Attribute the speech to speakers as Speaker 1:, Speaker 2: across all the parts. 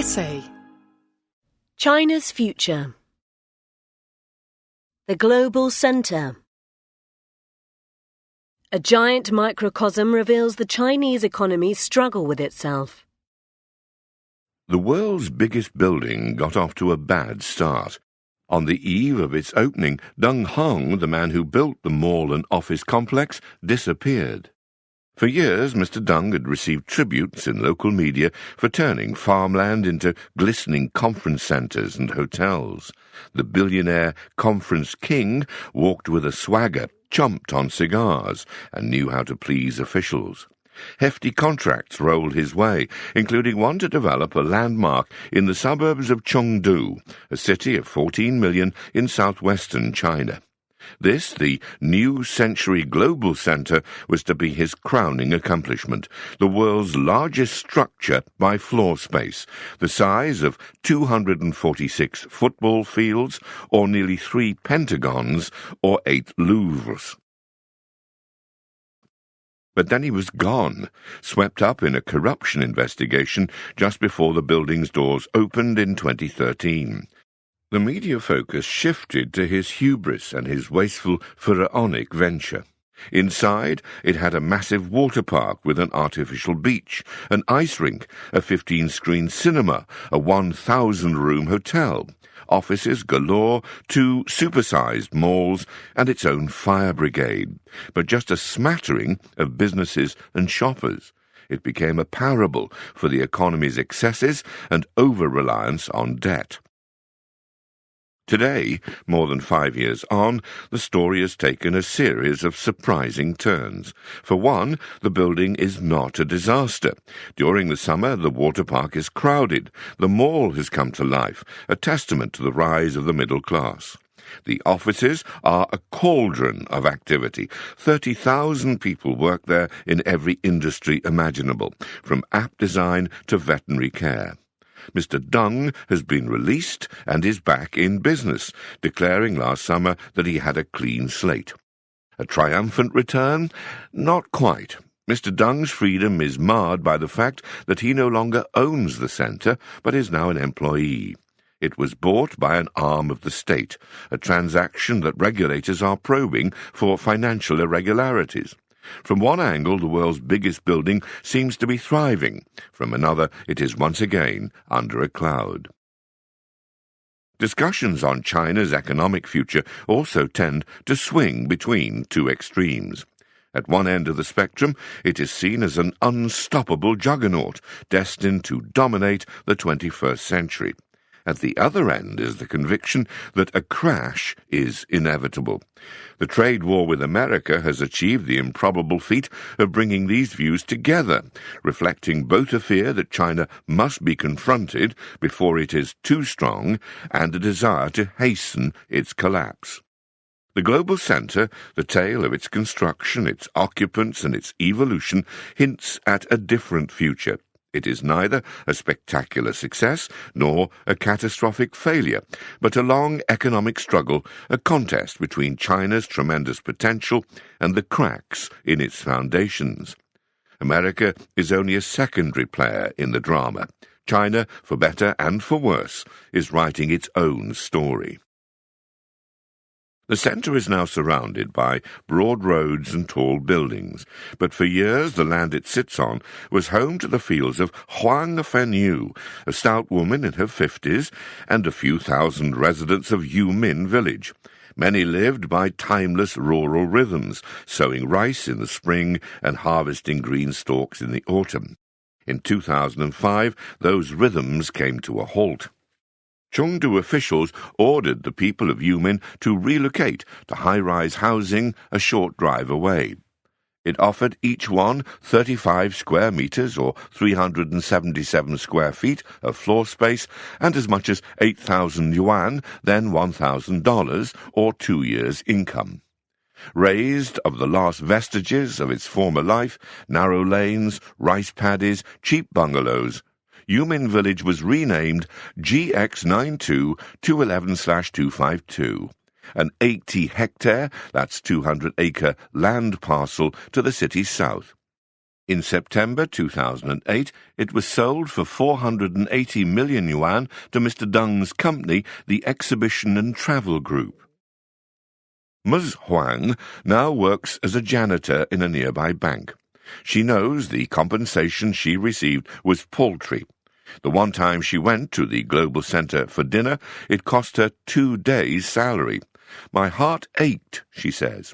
Speaker 1: Essay.
Speaker 2: China's future. The global centre. A giant microcosm reveals the Chinese economy's struggle with itself.
Speaker 3: The world's biggest building got off to a bad start. On the eve of its opening, Deng Hong, the man who built the mall and office complex, disappeared. For years, Mr. Deng had received tributes in local media for turning farmland into glistening conference centres and hotels. The billionaire conference king walked with a swagger, chomped on cigars, and knew how to please officials. Hefty contracts rolled his way, including one to develop a landmark in the suburbs of Chengdu, a city of 14 million in southwestern China. This, the New Century Global Centre, was to be his crowning accomplishment, the world's largest structure by floor space, the size of 246 football fields, or nearly 3 Pentagons, or 8 Louvres. But then he was gone, swept up in a corruption investigation just before the building's doors opened in 2013. The media focus shifted to his hubris and his wasteful pharaonic venture. Inside, it had a massive water park with an artificial beach, an ice rink, a 15-screen cinema, a 1,000-room hotel, offices galore, 2 supersized malls, and its own fire brigade, but just a smattering of businesses and shoppers. It became a parable for the economy's excesses and over-reliance on debt. Today, more than 5 years on, the story has taken a series of surprising turns. For one, the building is not a disaster. During the summer, the water park is crowded. The mall has come to life, a testament to the rise of the middle class. The offices are a cauldron of activity. 30,000 people work there in every industry imaginable, from app design to veterinary care. Mr. Deng has been released and is back in business, declaring last summer that he had a clean slate. A triumphant return? Not quite. Mr. Deng's freedom is marred by the fact that he no longer owns the centre, but is now an employee. It was bought by an arm of the state, a transaction that regulators are probing for financial irregularities. From one angle, the world's biggest building seems to be thriving. From another, it is once again under a cloud. Discussions on China's economic future also tend to swing between 2 extremes. At one end of the spectrum, it is seen as an unstoppable juggernaut, destined to dominate the 21st century. At the other end is the conviction that a crash is inevitable. The trade war with America has achieved the improbable feat of bringing these views together, reflecting both a fear that China must be confronted before it is too strong and a desire to hasten its collapse. The global centre, the tale of its construction, its occupants and its evolution, hints at a different future. It is neither a spectacular success nor a catastrophic failure, but a long economic struggle, a contest between China's tremendous potential and the cracks in its foundations. America is only a secondary player in the drama. China, for better and for worse, is writing its own story. The centre is now surrounded by broad roads and tall buildings, but for years the land it sits on was home to the fields of Huang Fenyu, a stout woman in her 50s, and a few thousand residents of Yumin village. Many lived by timeless rural rhythms, sowing rice in the spring and harvesting green stalks in the autumn. In 2005, those rhythms came to a halt. Chengdu officials ordered the people of Yumin to relocate to high-rise housing a short drive away. It offered each one 35 square metres or 377 square feet of floor space and as much as 8,000 yuan, then $1,000, or 2 years' income. Raised of the last vestiges of its former life, narrow lanes, rice paddies, cheap bungalows, Yumin Village was renamed GX92 211/252, an 80-hectare, that's 200-acre, land parcel to the city's south. In September 2008, it was sold for 480 million yuan to Mr. Deng's company, the Exhibition and Travel Group. Ms. Huang now works as a janitor in a nearby bank. She knows the compensation she received was paltry. The one time she went to the Global Centre for dinner, it cost her 2 days' salary. "My heart ached," she says.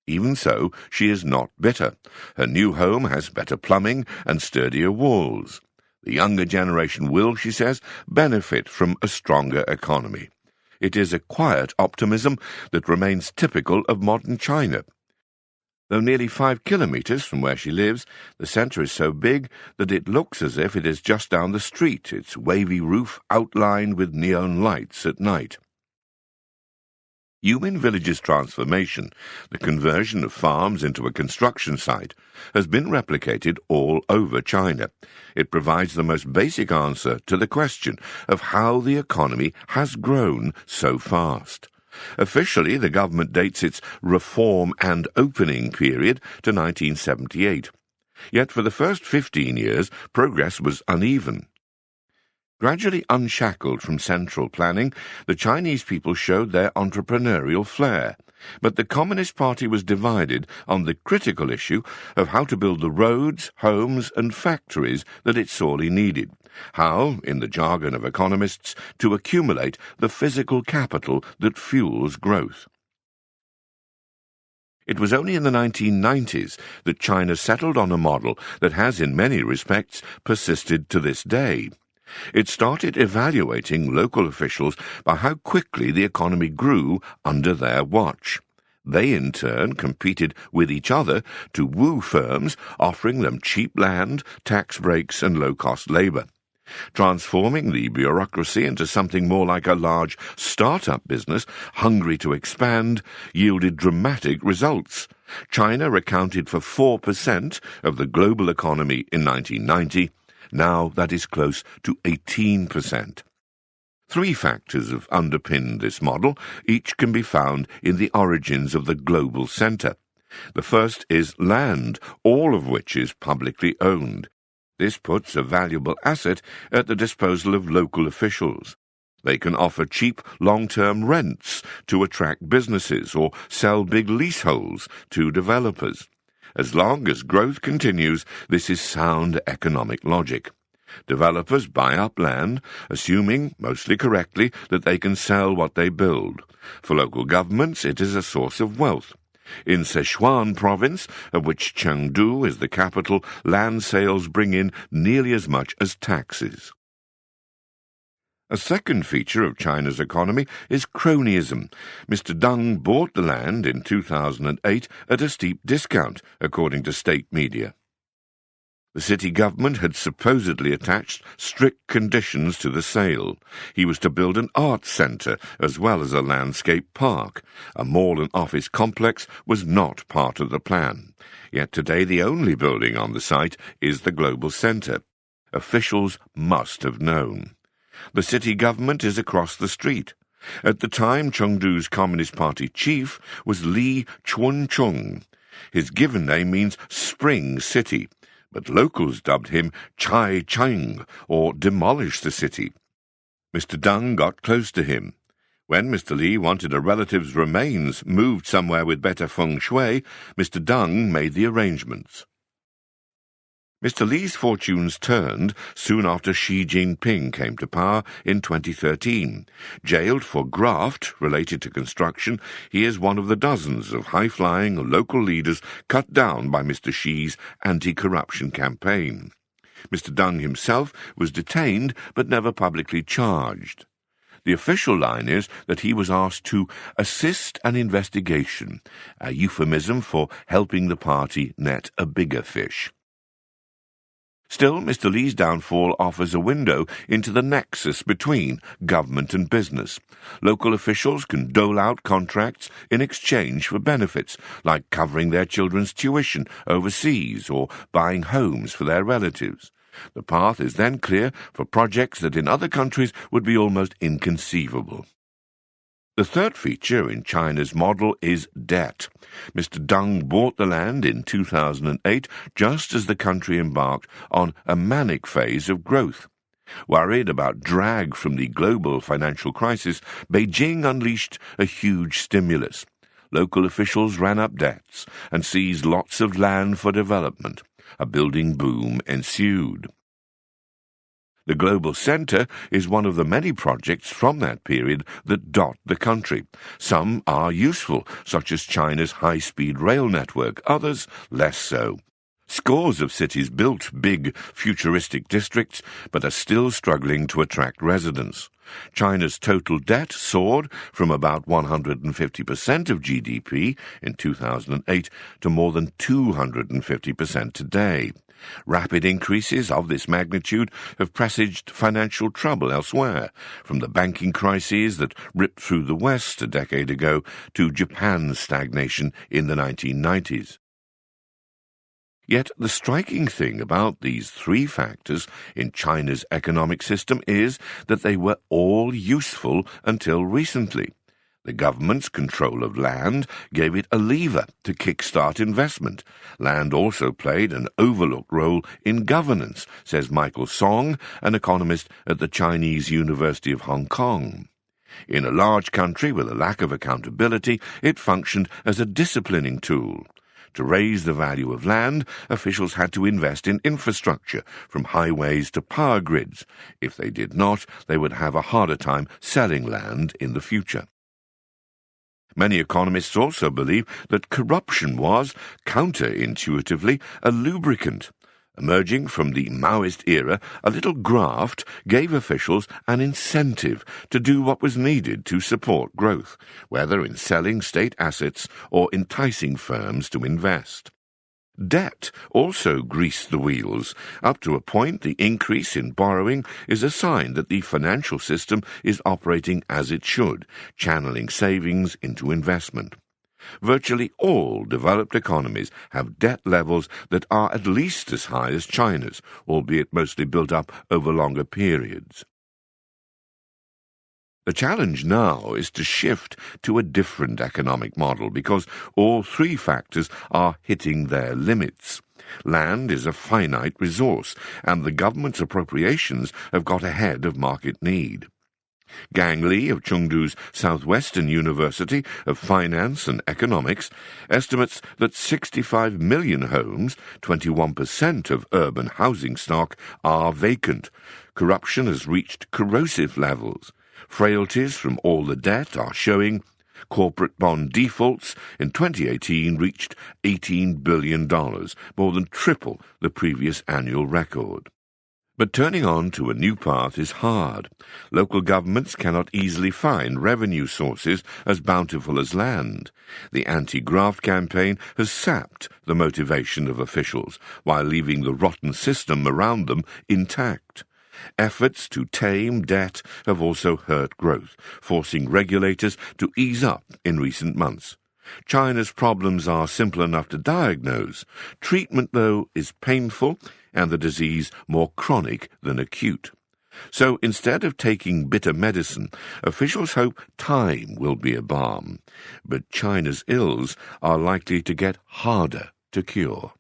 Speaker 3: Even so, she is not bitter. Her new home has better plumbing and sturdier walls. The younger generation will, she says, benefit from a stronger economy. It is a quiet optimism that remains typical of modern China. Though nearly 5 kilometres from where she lives, the centre is so big that it looks as if it is just down the street, its wavy roof outlined with neon lights at night. Yumin Village's transformation, the conversion of farms into a construction site, has been replicated all over China. It provides the most basic answer to the question of how the economy has grown so fast. Officially, the government dates its reform and opening period to 1978. Yet for the first 15 years, progress was uneven. Gradually unshackled from central planning, the Chinese people showed their entrepreneurial flair. But the Communist Party was divided on the critical issue of how to build the roads, homes and factories that it sorely needed. How, in the jargon of economists, to accumulate the physical capital that fuels growth. It was only in the 1990s that China settled on a model that has in many respects persisted to this day. It started evaluating local officials by how quickly the economy grew under their watch. They, in turn, competed with each other to woo firms, offering them cheap land, tax breaks and low-cost labour. Transforming the bureaucracy into something more like a large start-up business, hungry to expand, yielded dramatic results. China accounted for 4% of the global economy in 1990. Now that is close to 18%. 3 factors have underpinned this model. Each can be found in the origins of the global centre. The first is land, all of which is publicly owned. This puts a valuable asset at the disposal of local officials. They can offer cheap long-term rents to attract businesses or sell big leaseholds to developers. As long as growth continues, this is sound economic logic. Developers buy up land, assuming, mostly correctly, that they can sell what they build. For local governments, it is a source of wealth. In Sichuan province, of which Chengdu is the capital, land sales bring in nearly as much as taxes. A second feature of China's economy is cronyism. Mr. Deng bought the land in 2008 at a steep discount, according to state media. The city government had supposedly attached strict conditions to the sale. He was to build an arts centre as well as a landscape park. A mall and office complex was not part of the plan. Yet today the only building on the site is the global centre. Officials must have known. The city government is across the street. At the time, Chengdu's Communist Party chief was Li Chunchung. His given name means Spring City, but locals dubbed him Chai Chang, or Demolish the City. Mr. Deng got close to him. When Mr. Li wanted a relative's remains moved somewhere with better feng shui, Mr. Deng made the arrangements. Mr. Li's fortunes turned soon after Xi Jinping came to power in 2013. Jailed for graft related to construction, he is one of the dozens of high-flying local leaders cut down by Mr. Xi's anti-corruption campaign. Mr. Deng himself was detained but never publicly charged. The official line is that he was asked to assist an investigation, a euphemism for helping the party net a bigger fish. Still, Mr. Li's downfall offers a window into the nexus between government and business. Local officials can dole out contracts in exchange for benefits, like covering their children's tuition overseas or buying homes for their relatives. The path is then clear for projects that in other countries would be almost inconceivable. The third feature in China's model is debt. Mr. Deng bought the land in 2008 just as the country embarked on a manic phase of growth. Worried about drag from the global financial crisis, Beijing unleashed a huge stimulus. Local officials ran up debts and seized lots of land for development. A building boom ensued. The Global Centre is one of the many projects from that period that dot the country. Some are useful, such as China's high-speed rail network, others less so. Scores of cities built big, futuristic districts, but are still struggling to attract residents. China's total debt soared from about 150% of GDP in 2008 to more than 250% today. Rapid increases of this magnitude have presaged financial trouble elsewhere, from the banking crises that ripped through the West a decade ago to Japan's stagnation in the 1990s. Yet the striking thing about these three factors in China's economic system is that they were all useful until recently. The government's control of land gave it a lever to kickstart investment. Land also played an overlooked role in governance, says Michael Song, an economist at the Chinese University of Hong Kong. In a large country with a lack of accountability, it functioned as a disciplining tool. To raise the value of land, officials had to invest in infrastructure, from highways to power grids. If they did not, they would have a harder time selling land in the future. Many economists also believe that corruption was, counterintuitively, a lubricant. Emerging from the Maoist era, a little graft gave officials an incentive to do what was needed to support growth, whether in selling state assets or enticing firms to invest. Debt also greased the wheels. Up to a point, the increase in borrowing is a sign that the financial system is operating as it should, channeling savings into investment. Virtually all developed economies have debt levels that are at least as high as China's, albeit mostly built up over longer periods. The challenge now is to shift to a different economic model because all three factors are hitting their limits. Land is a finite resource, and the government's appropriations have got ahead of market need. Gang Li of Chengdu's Southwestern University of Finance and Economics estimates that 65 million homes, 21% of urban housing stock, are vacant. Corruption has reached corrosive levels. Frailties from all the debt are showing. Corporate bond defaults in 2018 reached $18 billion, more than triple the previous annual record. But turning on to a new path is hard. Local governments cannot easily find revenue sources as bountiful as land. The anti-graft campaign has sapped the motivation of officials, while leaving the rotten system around them intact. Efforts to tame debt have also hurt growth, forcing regulators to ease up in recent months. China's problems are simple enough to diagnose. Treatment, though, is painful and the disease more chronic than acute. So instead of taking bitter medicine, officials hope time will be a balm. But China's ills are likely to get harder to cure.